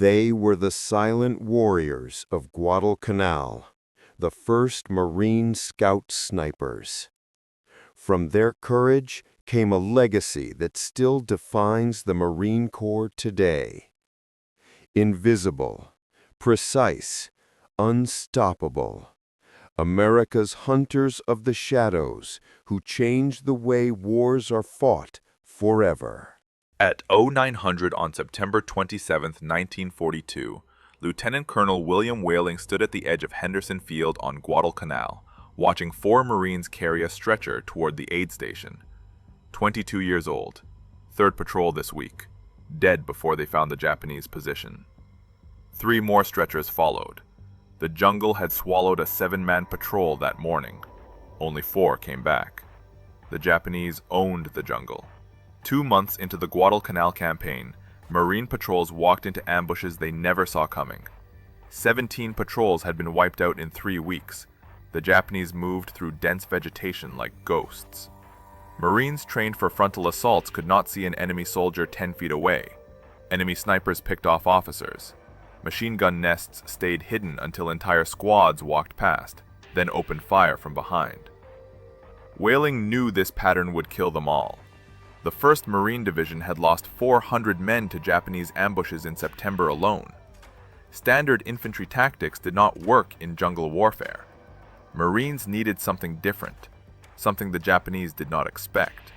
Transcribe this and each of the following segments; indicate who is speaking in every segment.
Speaker 1: They were the silent warriors of Guadalcanal, the first Marine scout snipers. From their courage came a legacy that still defines the Marine Corps today. Invisible, precise, unstoppable. America's hunters of the shadows who changed the way wars are fought forever.
Speaker 2: At 0900 on September 27, 1942, Lieutenant Colonel William Whailing stood at the edge of Henderson Field on Guadalcanal, watching 4 Marines carry a stretcher toward the aid station. 22 years old, 3rd patrol this week, dead before they found the Japanese position. 3 more stretchers followed. The jungle had swallowed a 7-man patrol that morning. Only 4 came back. The Japanese owned the jungle. 2 months into the Guadalcanal campaign, Marine patrols walked into ambushes they never saw coming. 17 patrols had been wiped out in 3 weeks. The Japanese moved through dense vegetation like ghosts. Marines trained for frontal assaults could not see an enemy soldier 10 feet away. Enemy snipers picked off officers. Machine gun nests stayed hidden until entire squads walked past, then opened fire from behind. Whailing knew this pattern would kill them all. The 1st Marine Division had lost 400 men to Japanese ambushes in September alone. Standard infantry tactics did not work in jungle warfare. Marines needed something different, something the Japanese did not expect.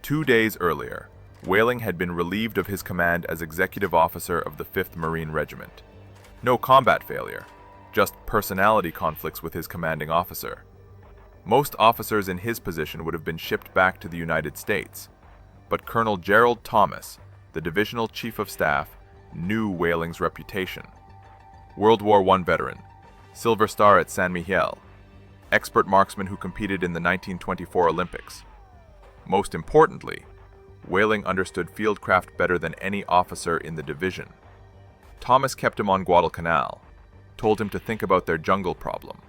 Speaker 2: 2 days earlier, Whailing had been relieved of his command as executive officer of the 5th Marine Regiment. No combat failure, just personality conflicts with his commanding officer. Most officers in his position would have been shipped back to the United States. But Colonel Gerald Thomas, the divisional chief of staff, knew Whailing's reputation. World War I veteran, Silver Star at San Miguel, expert marksman who competed in the 1924 Olympics. Most importantly, Whailing understood fieldcraft better than any officer in the division. Thomas kept him on Guadalcanal, told him to think about their jungle problem.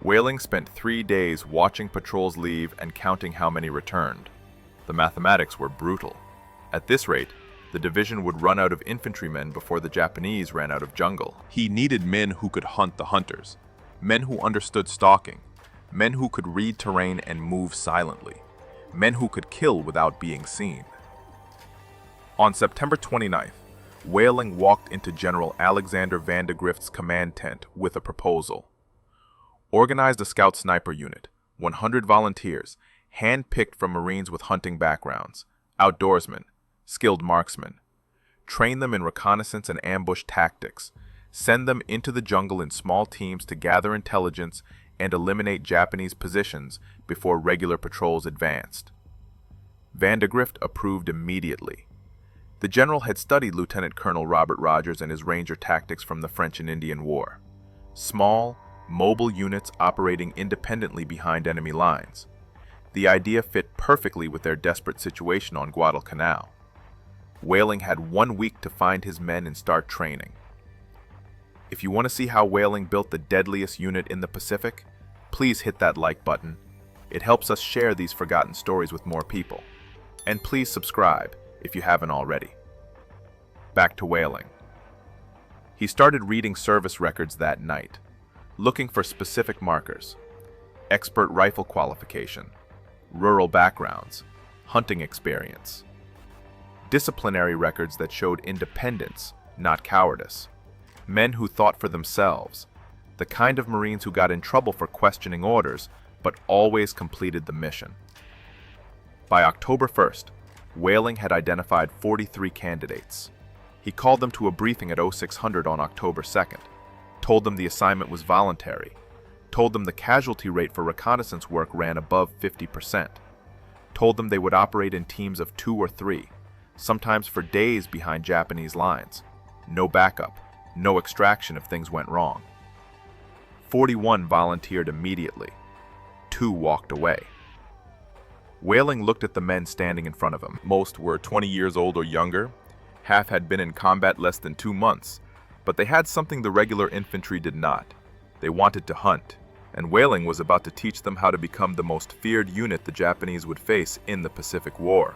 Speaker 2: Whailing spent 3 days watching patrols leave and counting how many returned. The mathematics were brutal. At this rate, the division would run out of infantrymen before the Japanese ran out of jungle. He needed men who could hunt the hunters, men who understood stalking, men who could read terrain and move silently, men who could kill without being seen. On September 29th, Whailing walked into General Alexander Van de Grift's command tent with a proposal. Organized a scout sniper unit, 100 volunteers, hand-picked from Marines with hunting backgrounds, outdoorsmen, skilled marksmen. Train them in reconnaissance and ambush tactics. Send them into the jungle in small teams to gather intelligence and eliminate Japanese positions before regular patrols advanced. Van de Grift approved immediately. The general had studied Lieutenant Colonel Robert Rogers and his Ranger tactics from the French and Indian War. Small, mobile units operating independently behind enemy lines. The idea fit perfectly with their desperate situation on Guadalcanal. Whailing had 1 week to find his men and start training. If you want to see how Whailing built the deadliest unit in the Pacific, please hit that like button. It helps us share these forgotten stories with more people. And please subscribe if you haven't already. Back to Whailing. He started reading service records that night, looking for specific markers: expert rifle qualification, rural backgrounds, hunting experience. Disciplinary records that showed independence, not cowardice. Men who thought for themselves, the kind of Marines who got in trouble for questioning orders, but always completed the mission. By October 1st, Whailing had identified 43 candidates. He called them to a briefing at 0600 on October 2nd, told them the assignment was voluntary, told them the casualty rate for reconnaissance work ran above 50%, told them they would operate in teams of 2 or 3, sometimes for days behind Japanese lines. No backup, no extraction if things went wrong. 41 volunteered immediately. 2 walked away. Whailing looked at the men standing in front of him. Most were 20 years old or younger. Half had been in combat less than 2 months, but they had something the regular infantry did not. They wanted to hunt, and Whailing was about to teach them how to become the most feared unit the Japanese would face in the Pacific War.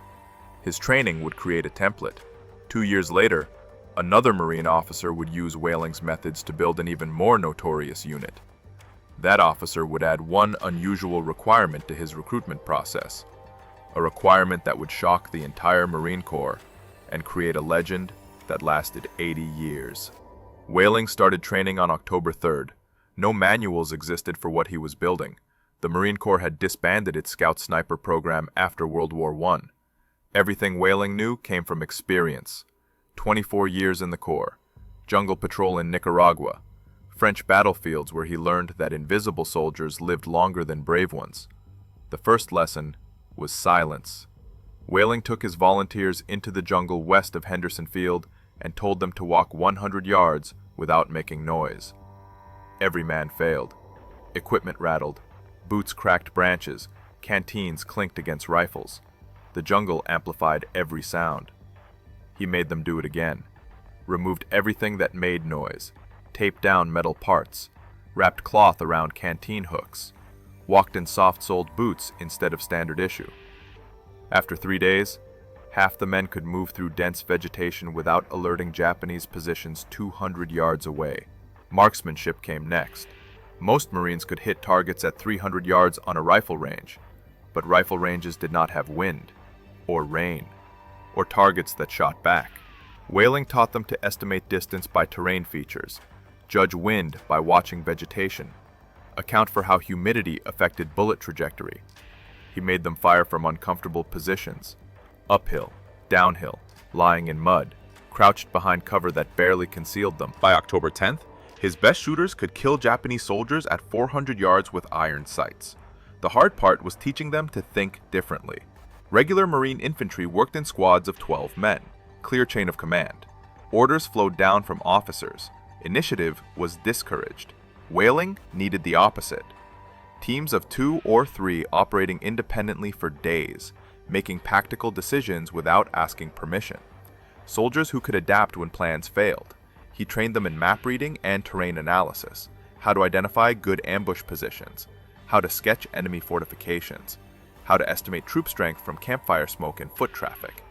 Speaker 2: His training would create a template. 2 years later, Another Marine officer would use Whaling's methods to build an even more notorious unit. That officer would add one unusual requirement to his recruitment process, a requirement that would shock the entire Marine Corps and create a legend that lasted 80 years. Whaling started training on October 3rd. No manuals existed for what he was building. The Marine Corps had disbanded its Scout Sniper program after World War I. Everything Whaling knew came from experience. 24 years in the Corps, jungle patrol in Nicaragua, French battlefields where he learned that invisible soldiers lived longer than brave ones. The first lesson was silence. Whaling took his volunteers into the jungle west of Henderson Field and told them to walk 100 yards without making noise. Every man failed. Equipment rattled. Boots cracked branches. Canteens clinked against rifles. The jungle amplified every sound. He made them do it again. Removed everything that made noise. Taped down metal parts. Wrapped cloth around canteen hooks. Walked in soft-soled boots instead of standard issue. After 3 days, half the men could move through dense vegetation without alerting Japanese positions 200 yards away. Marksmanship came next. Most Marines could hit targets at 300 yards on a rifle range, but rifle ranges did not have wind, or rain, or targets that shot back. Whaling taught them to estimate distance by terrain features, judge wind by watching vegetation, account for how humidity affected bullet trajectory. He made them fire from uncomfortable positions, uphill, downhill, lying in mud, crouched behind cover that barely concealed them. By October 10th, his best shooters could kill Japanese soldiers at 400 yards with iron sights. The hard part was teaching them to think differently. Regular Marine infantry worked in squads of 12 men, clear chain of command. Orders flowed down from officers. Initiative was discouraged. Whaling needed the opposite. Teams of 2 or 3 operating independently for days, making tactical decisions without asking permission. Soldiers who could adapt when plans failed. He trained them in map reading and terrain analysis, how to identify good ambush positions, how to sketch enemy fortifications, how to estimate troop strength from campfire smoke and foot traffic,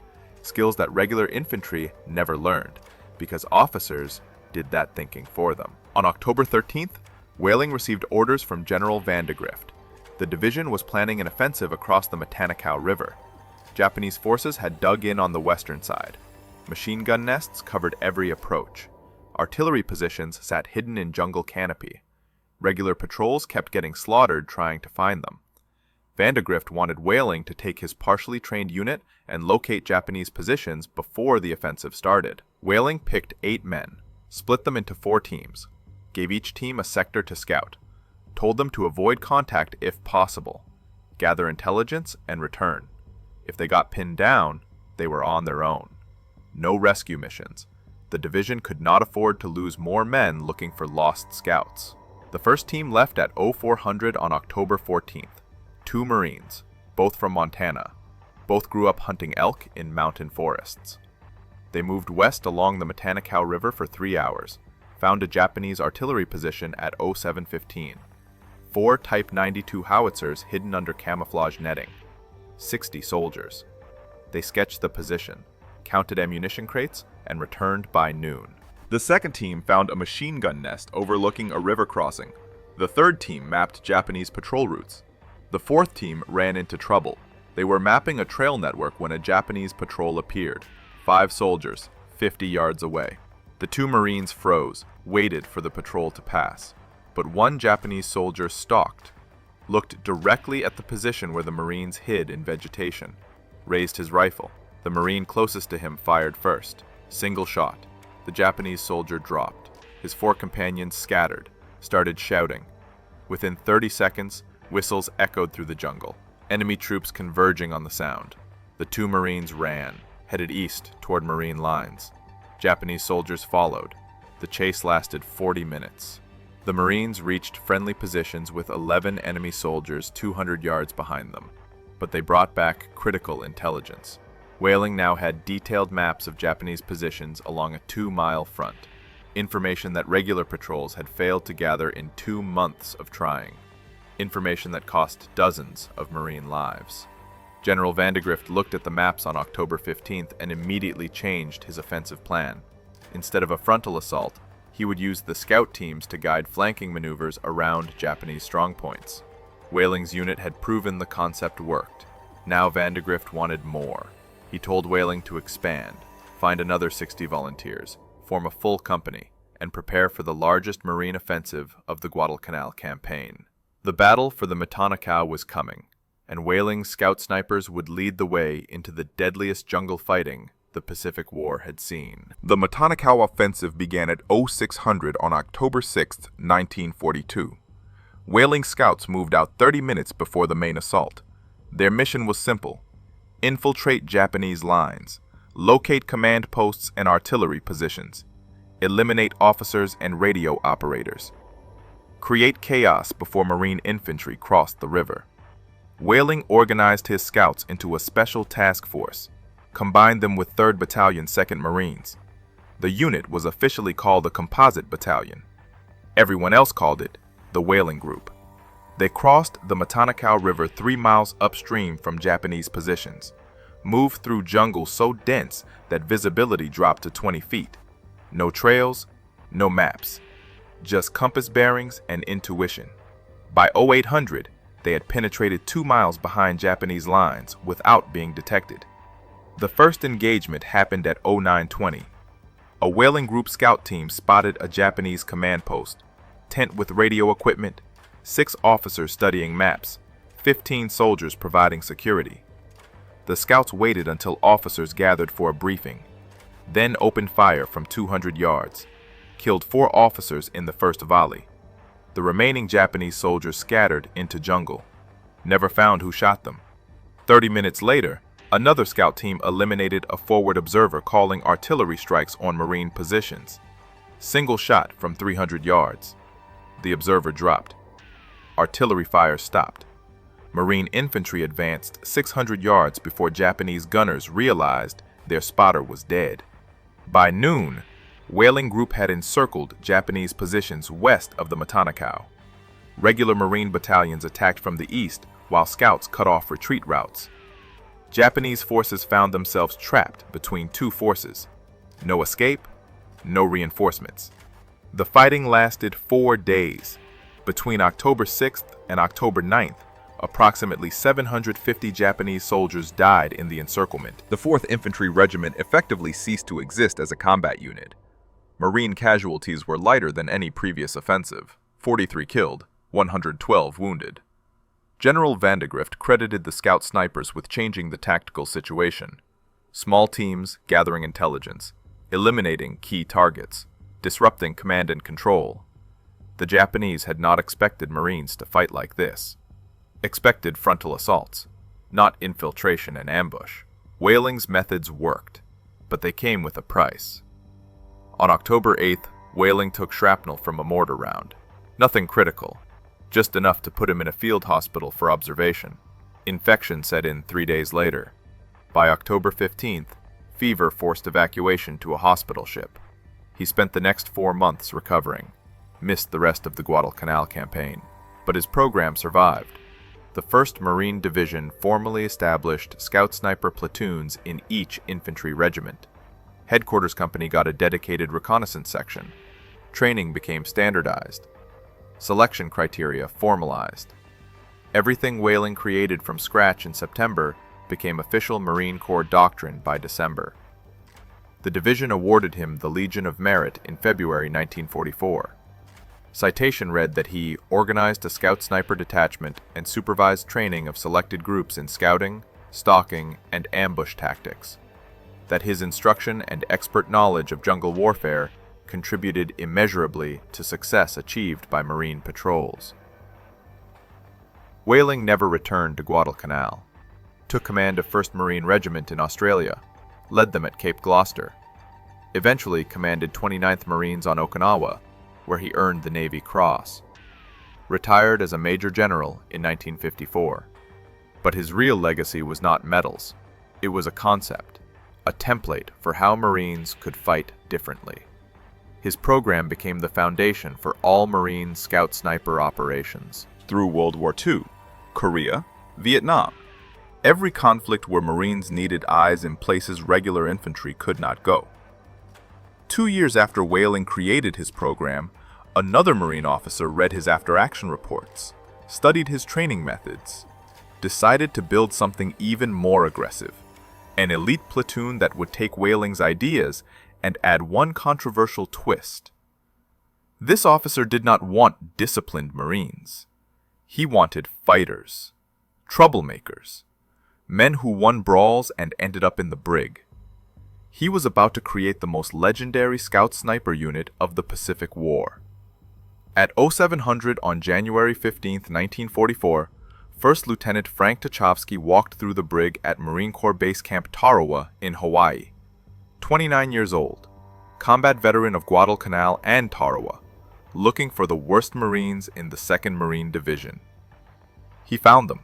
Speaker 2: skills that regular infantry never learned, because officers did that thinking for them. On October 13th, Whaling received orders from General Vandegrift. The division was planning an offensive across the Matanikaw River. Japanese forces had dug in on the western side. Machine gun nests covered every approach. Artillery positions sat hidden in jungle canopy. Regular patrols kept getting slaughtered trying to find them. Vandegrift wanted Whaling to take his partially trained unit and locate Japanese positions before the offensive started. Whaling picked 8 men, split them into 4 teams, gave each team a sector to scout, told them to avoid contact if possible, gather intelligence, and return. If they got pinned down, they were on their own. No rescue missions. The division could not afford to lose more men looking for lost scouts. The first team left at 0400 on October 14th. 2 Marines, both from Montana. Both grew up hunting elk in mountain forests. They moved west along the Matanikaw River for 3 hours, found a Japanese artillery position at 0715. 4 Type 92 howitzers hidden under camouflage netting. 60 soldiers. They sketched the position, counted ammunition crates, and returned by noon. The second team found a machine gun nest overlooking a river crossing. The third team mapped Japanese patrol routes. The fourth team ran into trouble. They were mapping a trail network when a Japanese patrol appeared. 5 soldiers, 50 yards away. The 2 Marines froze, waited for the patrol to pass. But one Japanese soldier stalked, looked directly at the position where the Marines hid in vegetation, raised his rifle. The Marine closest to him fired first. Single shot. The Japanese soldier dropped. His 4 companions scattered, started shouting. Within 30 seconds, whistles echoed through the jungle, enemy troops converging on the sound. The 2 Marines ran, headed east toward Marine lines. Japanese soldiers followed. The chase lasted 40 minutes. The Marines reached friendly positions with 11 enemy soldiers 200 yards behind them, but they brought back critical intelligence. Whaling now had detailed maps of Japanese positions along a 2-mile front, information that regular patrols had failed to gather in 2 months of trying, information that cost dozens of Marine lives. General Vandegrift looked at the maps on October 15th and immediately changed his offensive plan. Instead of a frontal assault, he would use the scout teams to guide flanking maneuvers around Japanese strongpoints. Whaling's unit had proven the concept worked. Now Vandegrift wanted more. He told Whaling to expand, find another 60 volunteers, form a full company, and prepare for the largest marine offensive of the Guadalcanal campaign. The battle for the Matanacao was coming, and Whaling's scout snipers would lead the way into the deadliest jungle fighting the Pacific War had seen.
Speaker 3: The Matanacao offensive began at 0600 on October 6, 1942. Whaling scouts moved out 30 minutes before the main assault. Their mission was simple: infiltrate Japanese lines, locate command posts and artillery positions, eliminate officers and radio operators, create chaos before Marine infantry crossed the river. Whaling organized his scouts into a special task force, combined them with 3rd Battalion 2nd Marines. The unit was officially called the Composite Battalion. Everyone else called it the Whaling Group. They crossed the Matanacao River 3 miles upstream from Japanese positions, moved through jungle so dense that visibility dropped to 20 feet. No trails, no maps, just compass bearings and intuition. By 0800, they had penetrated 2 miles behind Japanese lines without being detected. The first engagement happened at 0920. A Whaling Group scout team spotted a Japanese command post, tent with radio equipment, 6 officers studying maps, 15 soldiers providing security. The scouts waited until officers gathered for a briefing, then opened fire from 200 yards, killed 4 officers in the first volley. The remaining Japanese soldiers scattered into jungle, never found who shot them. 30 minutes later, another scout team eliminated a forward observer calling artillery strikes on Marine positions. Single shot from 300 yards. The observer dropped. Artillery fire stopped. Marine infantry advanced 600 yards before Japanese gunners realized their spotter was dead. By noon, Whaling Group had encircled Japanese positions west of the Matanacao. Regular Marine battalions attacked from the east while scouts cut off retreat routes. Japanese forces found themselves trapped between 2 forces. No escape, no reinforcements. The fighting lasted 4 days. Between October 6th and October 9th, approximately 750 Japanese soldiers died in the encirclement. The 4th Infantry Regiment effectively ceased to exist as a combat unit. Marine casualties were lighter than any previous offensive: 43 killed, 112 wounded. General Vandegrift credited the scout snipers with changing the tactical situation. Small teams gathering intelligence, eliminating key targets, disrupting command and control. The Japanese had not expected Marines to fight like this. Expected frontal assaults, not infiltration and ambush. Whaling's methods worked, but they came with a price. On October 8th, Whaling took shrapnel from a mortar round. Nothing critical, just enough to put him in a field hospital for observation. Infection set in 3 days later. By October 15th, fever forced evacuation to a hospital ship. He spent the next 4 months recovering, missed the rest of the Guadalcanal campaign, but his program survived. The 1st Marine Division formally established scout sniper platoons in each infantry regiment. Headquarters Company got a dedicated reconnaissance section. Training became standardized. Selection criteria formalized. Everything Whaling created from scratch in September became official Marine Corps doctrine by December. The division awarded him the Legion of Merit in February 1944. Citation read that he organized a scout sniper detachment and supervised training of selected groups in scouting, stalking, and ambush tactics. That his instruction and expert knowledge of jungle warfare contributed immeasurably to success achieved by Marine patrols. Whaling never returned to Guadalcanal. Took command of 1st Marine Regiment in Australia, led them at Cape Gloucester. Eventually commanded 29th Marines on Okinawa, where he earned the Navy Cross. Retired as a Major General in 1954. But his real legacy was not medals. It was a concept, a template for how Marines could fight differently. His program became the foundation for all Marine scout sniper operations. Through World War II, Korea, Vietnam, every conflict where Marines needed eyes in places regular infantry could not go. 2 years after Whaling created his program, another Marine officer read his after-action reports, studied his training methods, decided to build something even more aggressive, an elite platoon that would take Whaling's ideas and add one controversial twist. This officer did not want disciplined Marines. He wanted fighters, troublemakers, men who won brawls and ended up in the brig. He was about to create the most legendary scout sniper unit of the Pacific War. At 0700 on January 15, 1944, First Lieutenant Frank Tachsky walked through the brig at Marine Corps Base Camp Tarawa in Hawaii. 29 years old, combat veteran of Guadalcanal and Tarawa, looking for the worst Marines in the 2nd Marine Division. He found them.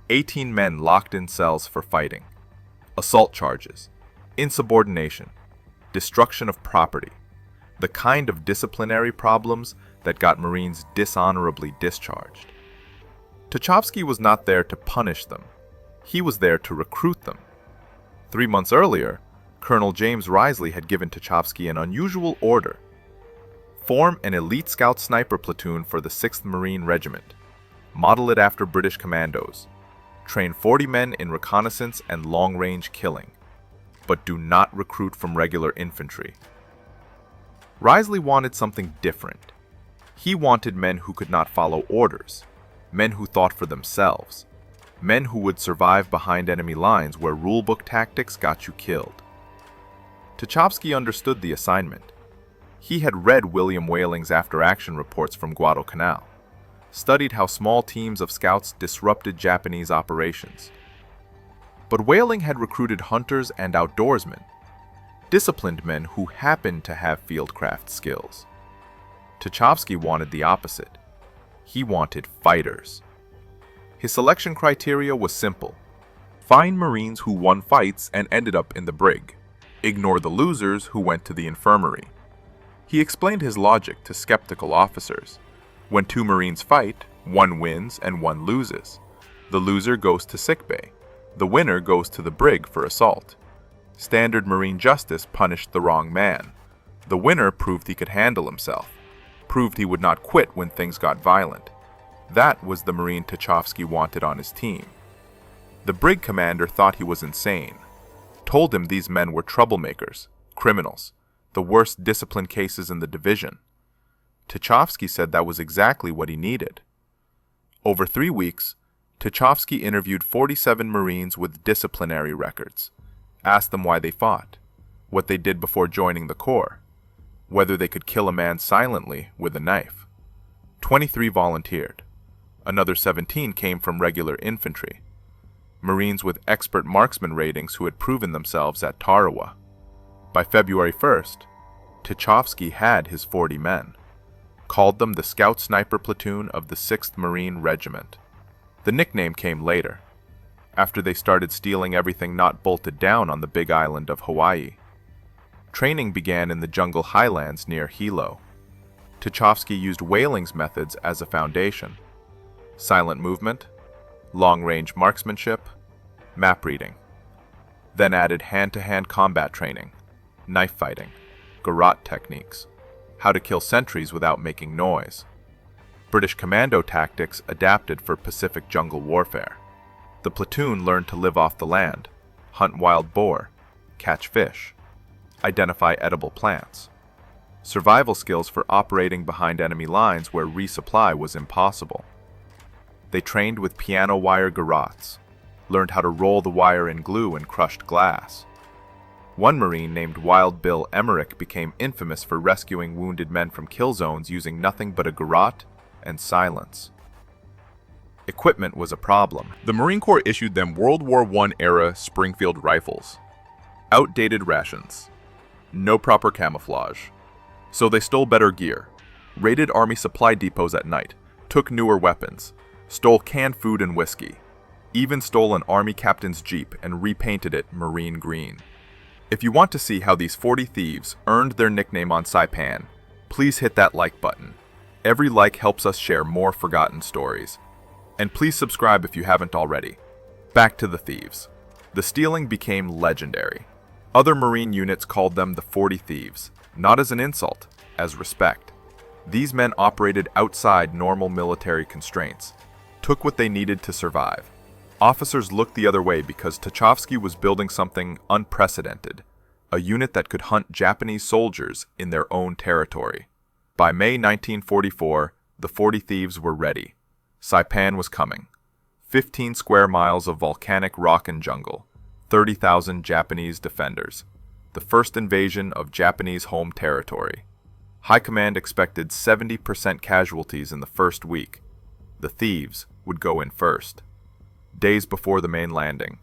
Speaker 3: 18 men locked in cells for fighting, assault charges, insubordination, destruction of property, the kind of disciplinary problems that got Marines dishonorably discharged. Tachsky was not there to punish them. He was there to recruit them. 3 months earlier, Colonel James Risley had given Tachsky an unusual order. Form an elite scout sniper platoon for the 6th Marine Regiment. Model it after British commandos. Train 40 men in reconnaissance and long-range killing. But do not recruit from regular infantry. Risley wanted something different. He wanted men who could not follow orders, men who thought for themselves, men who would survive behind enemy lines where rulebook tactics got you killed. Tachsky understood the assignment. He had read William Whaling's after-action reports from Guadalcanal, studied how small teams of scouts disrupted Japanese operations. But Whaling had recruited hunters and outdoorsmen, disciplined men who happened to have fieldcraft skills. Tachsky wanted the opposite. He wanted fighters. His selection criteria was simple. Find Marines who won fights and ended up in the brig. Ignore the losers who went to the infirmary. He explained his logic to skeptical officers. When 2 Marines fight, one wins and one loses. The loser goes to sickbay. The winner goes to the brig for assault. Standard Marine justice punished the wrong man. The winner proved he could handle himself, proved he would not quit when things got violent. That was the Marine Tachsky wanted on his team. The brig commander thought he was insane, told him these men were troublemakers, criminals, the worst discipline cases in the division. Tachsky said that was exactly what he needed. Over 3 weeks, Tachsky interviewed 47 Marines with disciplinary records, asked them why they fought, what they did before joining the Corps, whether they could kill a man silently with a knife. 23 volunteered. Another 17 came from regular infantry, Marines with expert marksman ratings who had proven themselves at Tarawa. By February 1st, Tachsky had his 40 men, called them the Scout Sniper Platoon of the 6th Marine Regiment. The nickname came later, after they started stealing everything not bolted down on the big island of Hawaii. Training began in the jungle highlands near Hilo. Tachsky used Whaling's methods as a foundation. Silent movement, long-range marksmanship, map reading. Then added hand-to-hand combat training, knife fighting, garrote techniques, how to kill sentries without making noise. British commando tactics adapted for Pacific jungle warfare. The platoon learned to live off the land, hunt wild boar, catch fish, identify edible plants. Survival skills for operating behind enemy lines where resupply was impossible. They trained with piano wire garrotes, learned how to roll the wire in glue and crushed glass. One Marine named Wild Bill Emmerich became infamous for rescuing wounded men from kill zones using nothing but a garrote and silence. Equipment was a problem. The Marine Corps issued them World War I-era Springfield rifles. Outdated rations. No proper camouflage. So they stole better gear, raided Army supply depots at night, took newer weapons, stole canned food and whiskey, even stole an Army captain's Jeep and repainted it marine green. If you want to see how these 40 thieves earned their nickname on Saipan, please hit that like button. Every like helps us share more forgotten stories. And please subscribe if you haven't already. Back to the thieves. The stealing became legendary. Other Marine units called them the 40 Thieves,
Speaker 2: Not as an insult, as respect. These men operated outside normal military constraints, took what they needed to survive. Officers looked the other way because Tachsky was building something unprecedented, a unit that could hunt Japanese soldiers in their own territory. By May 1944, the 40 Thieves were ready. Saipan was coming. 15 square miles of volcanic rock and jungle, 30,000 Japanese defenders. The first invasion of Japanese home territory. High Command expected 70% casualties in the first week. The Thieves would go in first. Days before the main landing,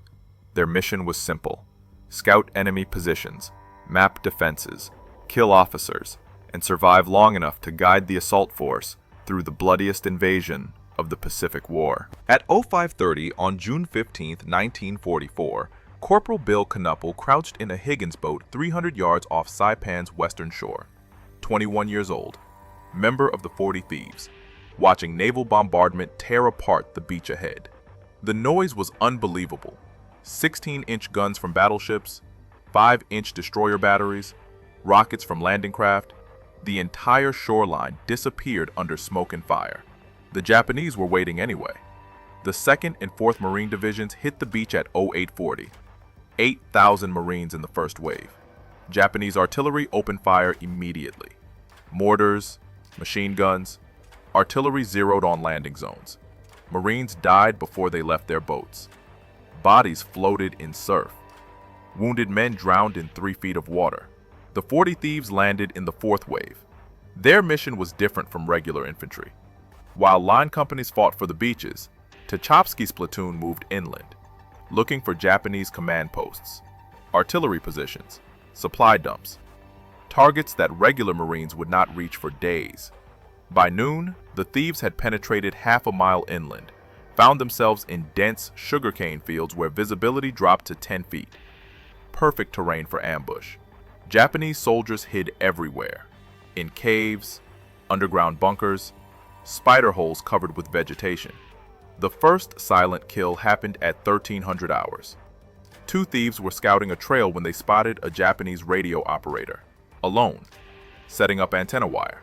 Speaker 2: their mission was simple: scout enemy positions, map defenses, kill officers, and survive long enough to guide the assault force through the bloodiest invasion of the Pacific War. At 0530 on June 15, 1944, Corporal Bill Knuppel crouched in a Higgins boat 300 yards off Saipan's western shore. 21 years old, member of the 40 Thieves, watching naval bombardment tear apart the beach ahead. The noise was unbelievable. 16-inch guns from battleships, 5-inch destroyer batteries, rockets from landing craft. The entire shoreline disappeared under smoke and fire. The Japanese were waiting anyway. The 2nd and 4th Marine Divisions hit the beach at 0840. 8,000 Marines in the first wave. Japanese artillery opened fire immediately. Mortars, machine guns, artillery zeroed on landing zones. Marines died before they left their boats. Bodies floated in surf. Wounded men drowned in 3 feet of water. The 40 Thieves landed in the 4th wave. Their mission was different from regular infantry. While line companies fought for the beaches, Tachsky's platoon moved inland, looking for Japanese command posts, artillery positions, supply dumps, targets that regular Marines would not reach for days. By noon, the Thieves had penetrated half a mile inland, found themselves in dense sugarcane fields where visibility dropped to 10 feet. Perfect terrain for ambush. Japanese soldiers hid everywhere, in caves, underground bunkers, spider holes covered with vegetation. The first silent kill happened at 1300 hours. 2 thieves were scouting a trail when they spotted a Japanese radio operator, alone, setting up antenna wire.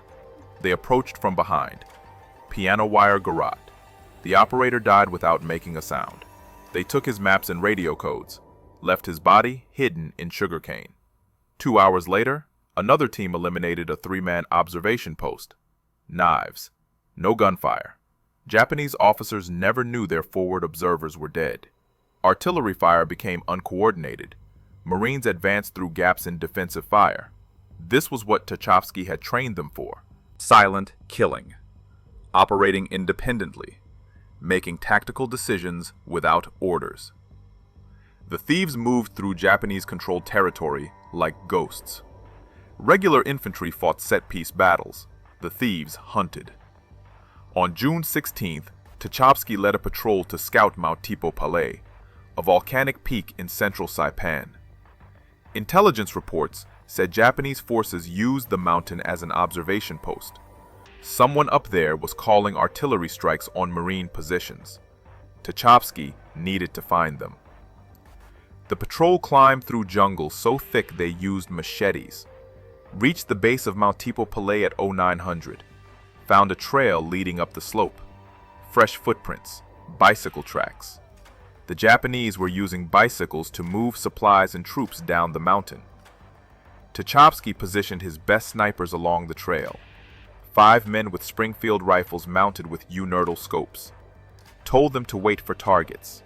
Speaker 2: They approached from behind. Piano wire garrote. The operator died without making a sound. They took his maps and radio codes, left his body hidden in sugarcane. 2 hours later, another team eliminated a 3-man observation post. Knives. No gunfire. Japanese officers never knew their forward observers were dead. Artillery fire became uncoordinated. Marines advanced through gaps in defensive fire. This was what Tachsky had trained them for. Silent killing. Operating independently. Making tactical decisions without orders. The thieves moved through Japanese-controlled territory like ghosts. Regular infantry fought set-piece battles. The thieves hunted. On June 16th, Tachsky led a patrol to scout Mount Tipo Palais, a volcanic peak in central Saipan. Intelligence reports said Japanese forces used the mountain as an observation post. Someone up there was calling artillery strikes on Marine positions. Tachsky needed to find them. The patrol climbed through jungle so thick they used machetes, reached the base of Mount Tipo Palais at 0900, found a trail leading up the slope, fresh footprints, bicycle tracks. The Japanese were using bicycles to move supplies and troops down the mountain. Tachsky positioned his best snipers along the trail, 5 men with Springfield rifles mounted with U-Nurdle scopes, told them to wait for targets.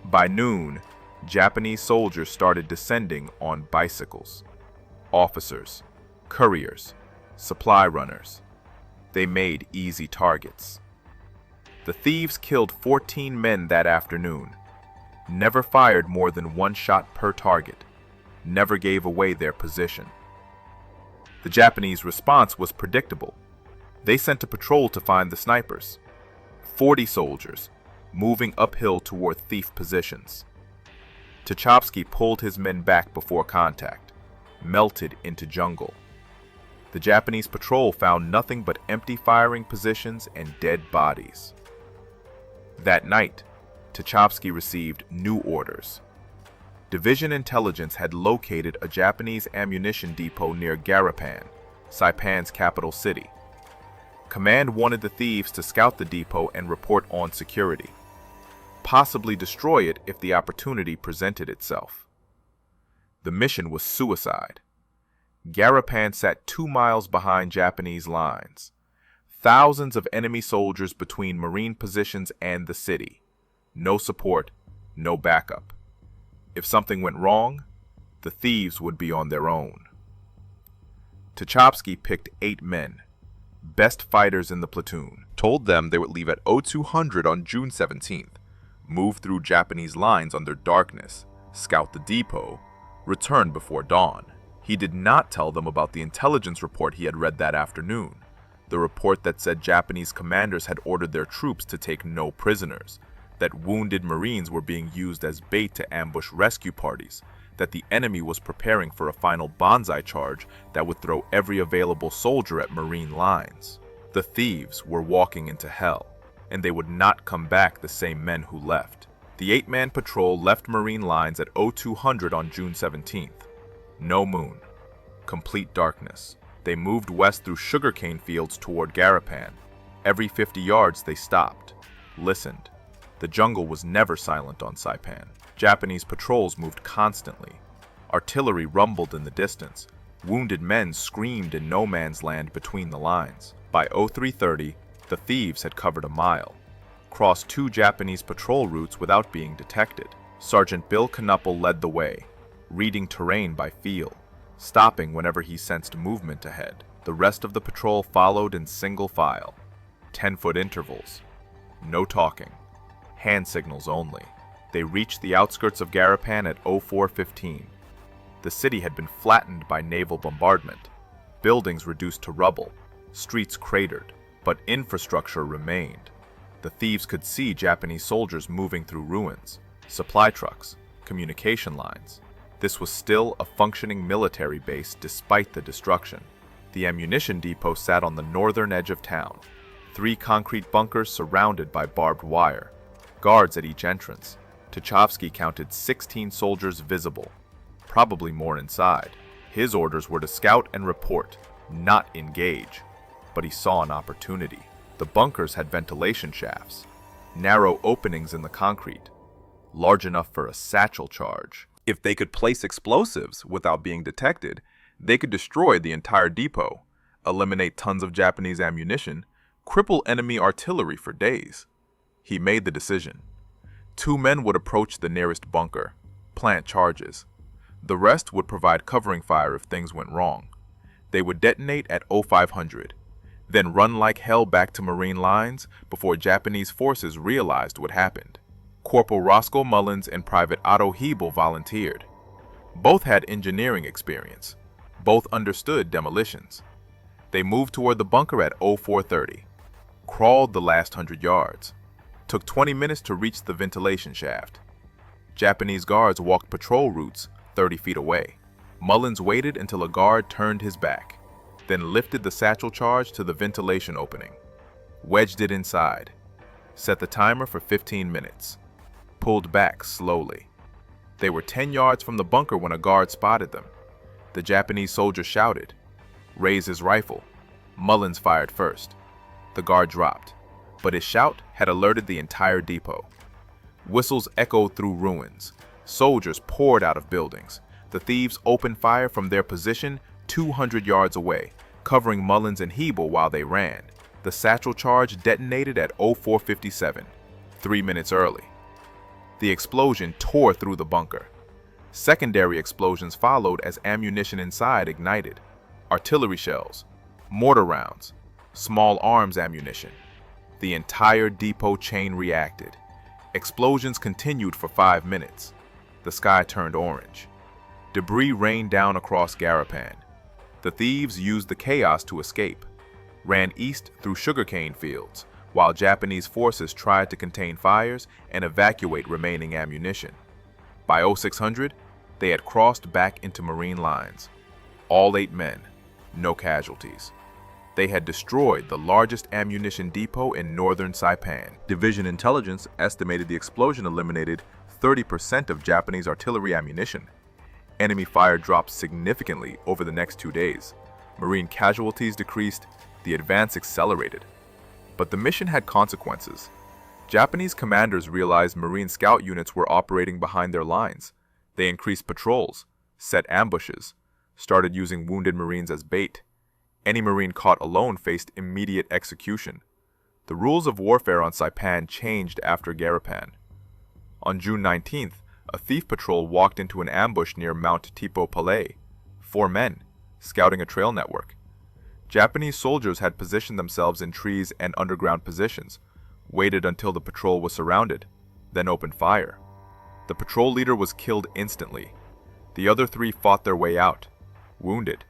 Speaker 2: By noon, Japanese soldiers started descending on bicycles. Officers, couriers, supply runners. They made easy targets. The thieves killed 14 men that afternoon, never fired more than 1 shot per target, never gave away their position. The Japanese response was predictable. They sent a patrol to find the snipers. 40 soldiers, moving uphill toward thief positions. Tachsky pulled his men back before contact, melted into jungle. The Japanese patrol found nothing but empty firing positions and dead bodies. That night, Tachsky received new orders.
Speaker 3: Division intelligence had located a Japanese ammunition depot near Garapan, Saipan's capital city. Command wanted the thieves to scout the depot and report on security, possibly destroy it if the opportunity presented itself. The mission was suicide. Garapan sat 2 miles behind Japanese lines. Thousands of enemy soldiers between Marine positions and the city. No support, no backup. If something went wrong, the thieves would be on their own. Tachsky picked 8 men, best fighters in the platoon, told them they would leave at 0200 on June 17th, move through Japanese lines under darkness, scout the depot, return before dawn. He did not tell them about the intelligence report he had read that afternoon, the report that said Japanese commanders had ordered their troops to take no prisoners, that wounded Marines were being used as bait to ambush rescue parties, that the enemy was preparing for a final Banzai charge that would throw every available soldier at Marine lines. The thieves were walking into hell, and they would not come back the same men who left. The 8-man patrol left Marine lines at 0200 on June 17th. No moon. Complete darkness. They moved west through sugarcane fields toward Garapan. Every 50 yards they stopped, listened. The jungle was never silent on Saipan. Japanese patrols moved constantly. Artillery rumbled in the distance. Wounded men screamed in no man's land between the lines. By 0330, the thieves had covered a mile, crossed 2 Japanese patrol routes without being detected. Sergeant Bill Knuppel led the way, reading terrain by feel, stopping whenever he sensed movement ahead. The rest of the patrol followed in single file, 10-foot intervals. No talking, hand signals only. They reached the outskirts of Garapan at 0415. The city had been flattened by naval bombardment, buildings reduced to rubble, streets cratered, but infrastructure remained. The thieves could see Japanese soldiers moving through ruins, supply trucks, communication lines. This was still a functioning military base despite the destruction. The ammunition depot sat on the northern edge of town, 3 concrete bunkers surrounded by barbed wire, guards at each entrance. Tachsky counted 16 soldiers visible, probably more inside. His orders were to scout and report, not engage. But he saw an opportunity. The bunkers had ventilation shafts, narrow openings in the concrete, large enough for a satchel charge. If they could place explosives without being detected, they could destroy the entire depot, eliminate tons of Japanese ammunition, cripple enemy artillery for days. He made the decision. 2 men would approach the nearest bunker, plant charges. The rest would provide covering fire if things went wrong. They would detonate at 0500, then run like hell back to Marine lines before Japanese forces realized what happened. Corporal Roscoe Mullins and Private Otto Hebel volunteered. Both had engineering experience. Both understood demolitions. They moved toward the bunker at 0430, crawled the last 100 yards. Took 20 minutes to reach the ventilation shaft. Japanese guards walked patrol routes 30 feet away. Mullins waited until a guard turned his back, then lifted the satchel charge to the ventilation opening, wedged it inside, set the timer for 15 minutes, pulled back slowly. They were 10 yards from the bunker when a guard spotted them. The Japanese soldier shouted, raised his rifle. Mullins fired first. The guard dropped, but his shout had alerted the entire depot. Whistles echoed through ruins. Soldiers poured out of buildings. The thieves opened fire from their position 200 yards away, covering Mullins and Hebel while they ran. The satchel charge detonated at 0457, 3 minutes early. The explosion tore through the bunker. Secondary explosions followed as ammunition inside ignited. Artillery shells, mortar rounds, small arms ammunition. The entire depot chain reacted. Explosions continued for 5 minutes. The sky turned orange. Debris rained down across Garapan. The thieves used the chaos to escape, ran east through sugarcane fields, while Japanese forces tried to contain fires and evacuate remaining ammunition. By 0600, they had crossed back into Marine lines. All 8 men, no casualties. They had destroyed the largest ammunition depot in northern Saipan. Division intelligence estimated the explosion eliminated 30% of Japanese artillery ammunition. Enemy fire dropped significantly over the next 2 days. Marine casualties decreased, the advance accelerated. But the mission had consequences. Japanese commanders realized Marine scout units were operating behind their lines. They increased patrols, set ambushes, started using wounded Marines as bait. Any Marine caught alone faced immediate execution. The rules of warfare on Saipan changed after Garapan. On June 19th, a thief patrol walked into an ambush near Mount Tipo Palais. 4 men, scouting a trail network. Japanese soldiers had positioned themselves in trees and underground positions, waited until the patrol was surrounded, then opened fire. The patrol leader was killed instantly. The other 3 fought their way out, wounded.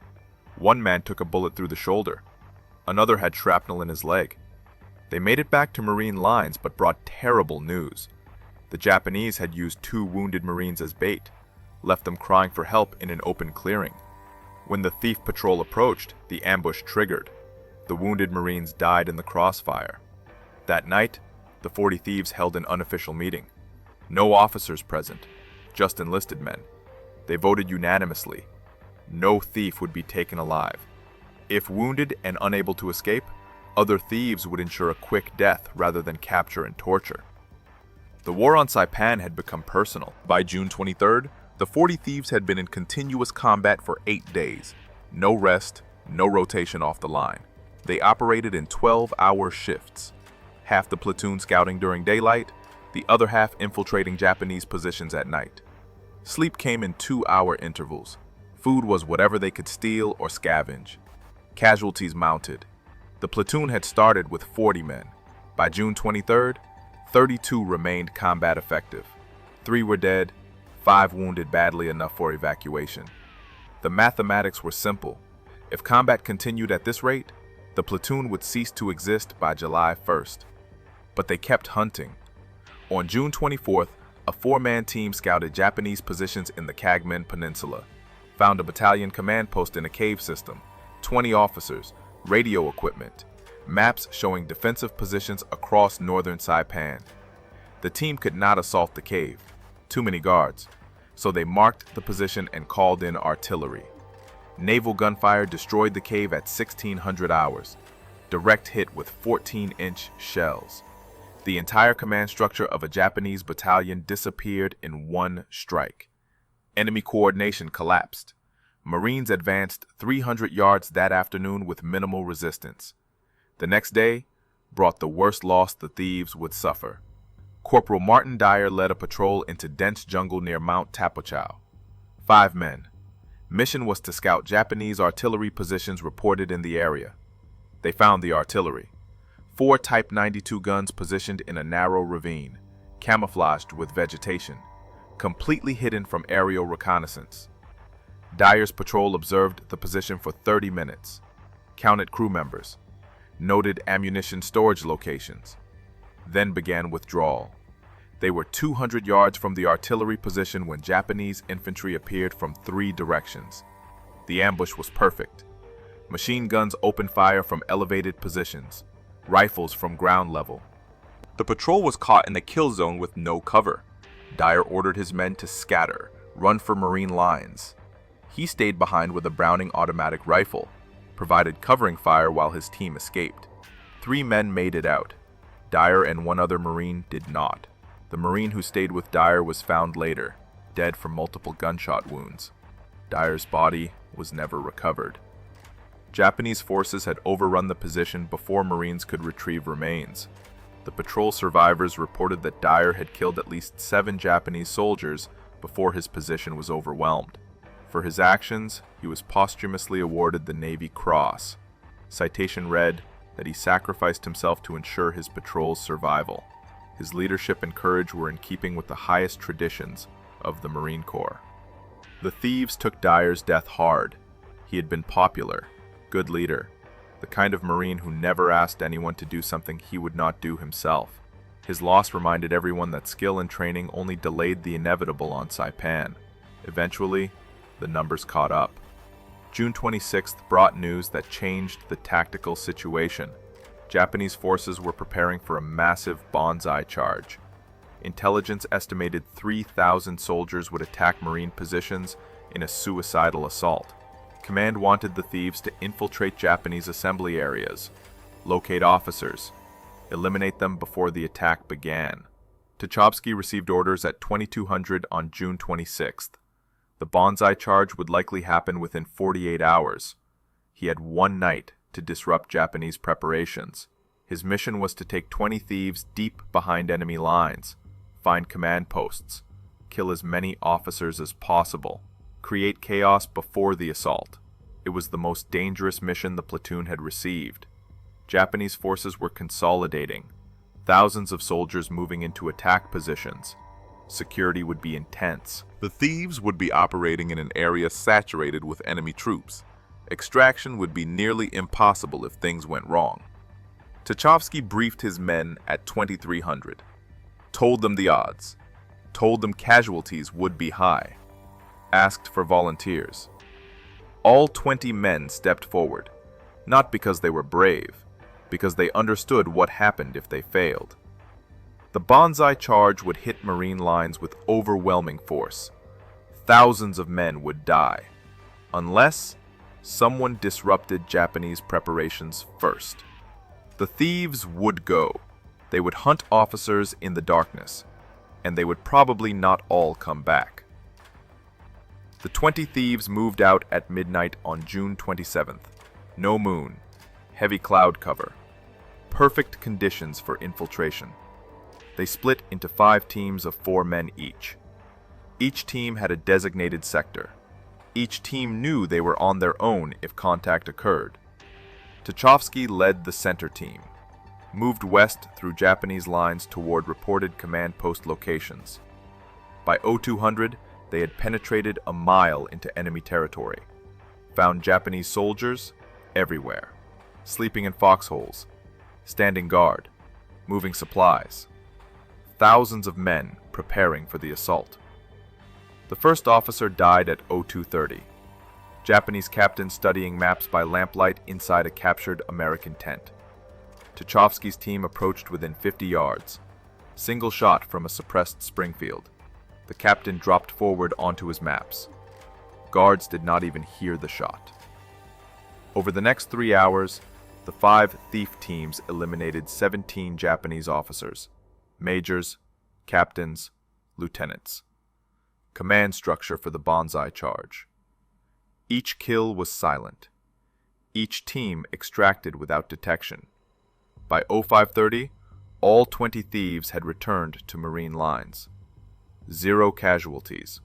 Speaker 3: 1 man took a bullet through the shoulder. Another had shrapnel in his leg. They made it back to Marine lines but brought terrible news. The Japanese had used 2 wounded Marines as bait, left them crying for help in an open clearing. When the thief patrol approached, the ambush triggered. The wounded Marines died in the crossfire. That night, the 40 Thieves held an unofficial meeting. No officers present, just enlisted men. They voted unanimously. No thief would be taken alive. If wounded and unable to escape, other thieves would ensure a quick death rather than capture and torture. The war on Saipan had become personal. By June 23rd, the 40 Thieves had been in continuous combat for 8 days. No rest, no rotation off the line. They operated in 12-hour shifts. Half the platoon scouting during daylight, the other half infiltrating Japanese positions at night. Sleep came in 2-hour intervals. Food was whatever they could steal or scavenge. Casualties mounted. The platoon had started with 40 men. By June 23rd, 32 remained combat effective. 3 were dead, 5 wounded badly enough for evacuation. The mathematics were simple. If combat continued at this rate, the platoon would cease to exist by July 1st. But they kept hunting. On June 24th, a 4-man team scouted Japanese positions in the Kagman Peninsula, found a battalion command post in a cave system, 20 officers, radio equipment, maps showing defensive positions across northern Saipan. The team could not assault the cave, too many guards, so they marked the position and called in artillery. Naval gunfire destroyed the cave at 1600 hours, direct hit with 14-inch shells. The entire command structure of a Japanese battalion disappeared in one strike. Enemy coordination collapsed. Marines advanced 300 yards that afternoon with minimal resistance. The next day brought the worst loss the thieves would suffer. Corporal Martin Dyer led a patrol into dense jungle near Mount Tapochau. 5 men. Mission was to scout Japanese artillery positions reported in the area. They found the artillery. 4 Type 92 guns positioned in a narrow ravine, camouflaged with vegetation, completely hidden from aerial reconnaissance. Dyer's patrol observed the position for 30 minutes, counted crew members, noted ammunition storage locations, then began withdrawal. They were 200 yards from the artillery position when Japanese infantry appeared from 3 directions. The ambush was perfect. Machine guns opened fire from elevated positions, rifles from ground level. The patrol was caught in the kill zone with no cover. Dyer ordered his men to scatter, run for Marine lines. He stayed behind with a Browning automatic rifle, provided covering fire while his team escaped. 3 men made it out. Dyer and 1 other Marine did not. The Marine who stayed with Dyer was found later, dead from multiple gunshot wounds. Dyer's body was never recovered. Japanese forces had overrun the position before Marines could retrieve remains. The patrol survivors reported that Dyer had killed at least 7 Japanese soldiers before his position was overwhelmed. For his actions, he was posthumously awarded the Navy Cross. Citation read that he sacrificed himself to ensure his patrol's survival. His leadership and courage were in keeping with the highest traditions of the Marine Corps. The thieves took Dyer's death hard. He had been popular, good leader, the kind of Marine who never asked anyone to do something he would not do himself. His loss reminded everyone that skill and training only delayed the inevitable on Saipan. Eventually, the numbers caught up.
Speaker 2: June 26th brought news that changed the tactical situation. Japanese forces were preparing for a massive Banzai charge. Intelligence estimated 3,000 soldiers would attack Marine positions in a suicidal assault. Command wanted the thieves to infiltrate Japanese assembly areas, locate officers, eliminate them before the attack began. Tachsky received orders at 2200 on June 26th. The Banzai charge would likely happen within 48 hours. He had one night to disrupt Japanese preparations. His mission was to take 20 thieves deep behind enemy lines, find command posts, kill as many officers as possible, create chaos before the assault. It was the most dangerous mission the platoon had received. Japanese forces were consolidating, thousands of soldiers moving into attack positions. Security would be intense.
Speaker 3: The thieves would be operating in an area saturated with enemy troops. Extraction would be nearly impossible if things went wrong. Tachsky briefed his men at 2300, told them the odds, told them casualties would be high, asked for volunteers. All 20 men stepped forward, not because they were brave, because they understood what happened if they failed. The Banzai charge would hit Marine lines with overwhelming force. Thousands of men would die, unless someone disrupted Japanese preparations first. The thieves would go. They would hunt officers in the darkness, and they would probably not all come back. The 20 thieves moved out at midnight on June 27th. No moon, heavy cloud cover, perfect conditions for infiltration. They split into 5 teams of 4 men each. Each team had a designated sector. Each team knew they were on their own if contact occurred. Tachsky led the center team, moved west through Japanese lines toward reported command post locations. By 0200, they had penetrated a mile into enemy territory, found Japanese soldiers everywhere, sleeping in foxholes, standing guard, moving supplies. Thousands of men preparing for the assault. The first officer died at 0230. Japanese captain studying maps by lamplight inside a captured American tent. Tachsky's team approached within 50 yards. Single shot from a suppressed Springfield. The captain dropped forward onto his maps. Guards did not even hear the shot. Over the next 3 hours, the 5 thief teams eliminated 17 Japanese officers, majors, captains, lieutenants. Command structure for the Banzai charge. Each kill was silent. Each team extracted without detection. By 0530, all 20 thieves had returned to Marine lines. 0 casualties.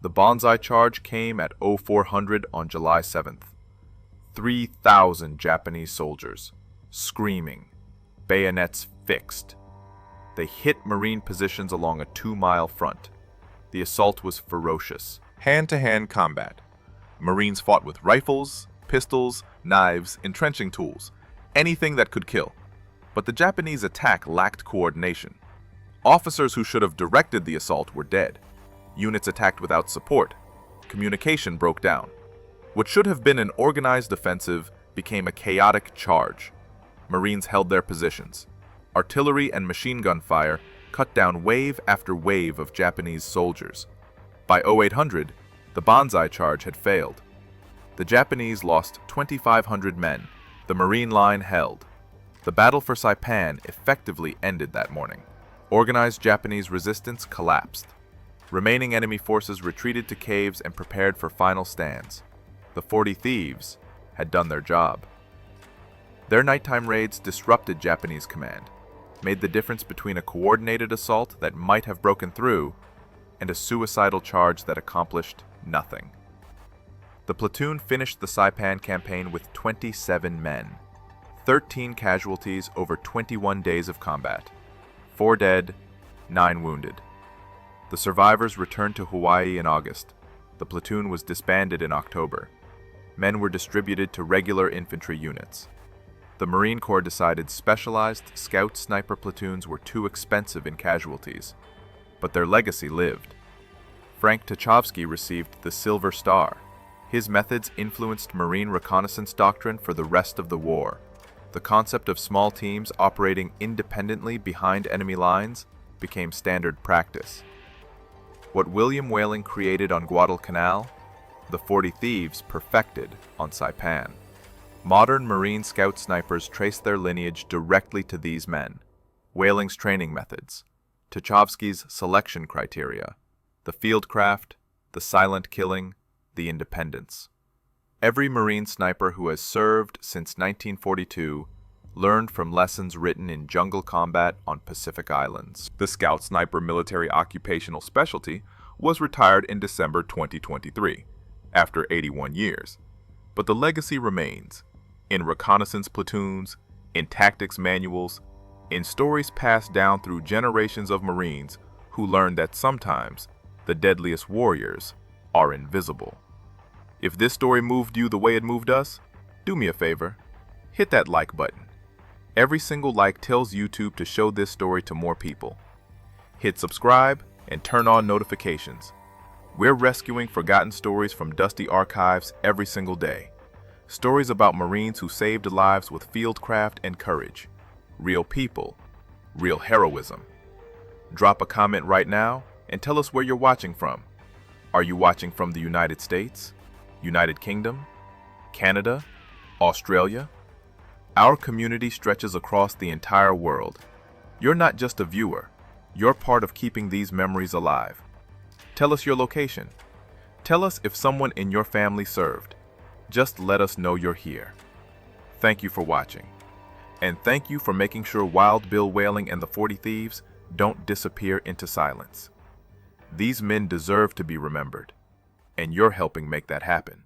Speaker 3: The Banzai charge came at 0400 on July 7th. 3,000 Japanese soldiers, screaming, bayonets fixed. They hit Marine positions along a 2-mile front. The assault was ferocious. Hand-to-hand combat. Marines fought with rifles, pistols, knives, entrenching tools, anything that could kill. But the Japanese attack lacked coordination. Officers who should have directed the assault were dead. Units attacked without support. Communication broke down. What should have been an organized offensive became a chaotic charge. Marines held their positions. Artillery and machine gun fire cut down wave after wave of Japanese soldiers. By 0800, the Banzai charge had failed. The Japanese lost 2,500 men. The Marine line held. The battle for Saipan effectively ended that morning. Organized Japanese resistance collapsed. Remaining enemy forces retreated to caves and prepared for final stands. The 40 Thieves had done their job. Their nighttime raids disrupted Japanese command, made the difference between a coordinated assault that might have broken through and a suicidal charge that accomplished nothing. The platoon finished the Saipan campaign with 27 men, 13 casualties over 21 days of combat, 4 dead, 9 wounded. The survivors returned to Hawaii in August. The platoon was disbanded in October. Men were distributed to regular infantry units. The Marine Corps decided specialized scout sniper platoons were too expensive in casualties, but their legacy lived. Frank Tachsky received the Silver Star.
Speaker 2: His methods influenced Marine reconnaissance doctrine for the rest of the war. The concept of small teams operating independently behind enemy lines became standard practice. What William Whailing created on Guadalcanal, the 40 Thieves perfected on Saipan. Modern Marine scout snipers trace their lineage directly to these men. Whaling's training methods, Tachsky's selection criteria, the fieldcraft, the silent killing, the independence. Every Marine sniper who has served since 1942 learned from lessons written in jungle combat on Pacific Islands. The Scout Sniper military occupational specialty was retired in December 2023, after 81 years. But the legacy remains, in reconnaissance platoons, in tactics manuals, in stories passed down through generations of Marines who learned that sometimes the deadliest warriors are invisible. If this story moved you the way it moved us, do me a favor, hit that like button. Every single like tells YouTube to show this story to more people. Hit subscribe and turn on notifications. We're rescuing forgotten stories from dusty archives every single day. Stories about Marines who saved lives with fieldcraft and courage. Real people, real heroism. Drop a comment right now and tell us where you're watching from. Are you watching from the United States, United Kingdom, Canada, Australia? Our community stretches across the entire world. You're not just a viewer, you're part of keeping these memories alive. Tell us your location. Tell us if someone in your family served. Just let us know you're here. Thank you for watching. And thank you for making sure Wild Bill Whailing and the 40 Thieves don't disappear into silence. These men deserve to be remembered, and you're helping make that happen.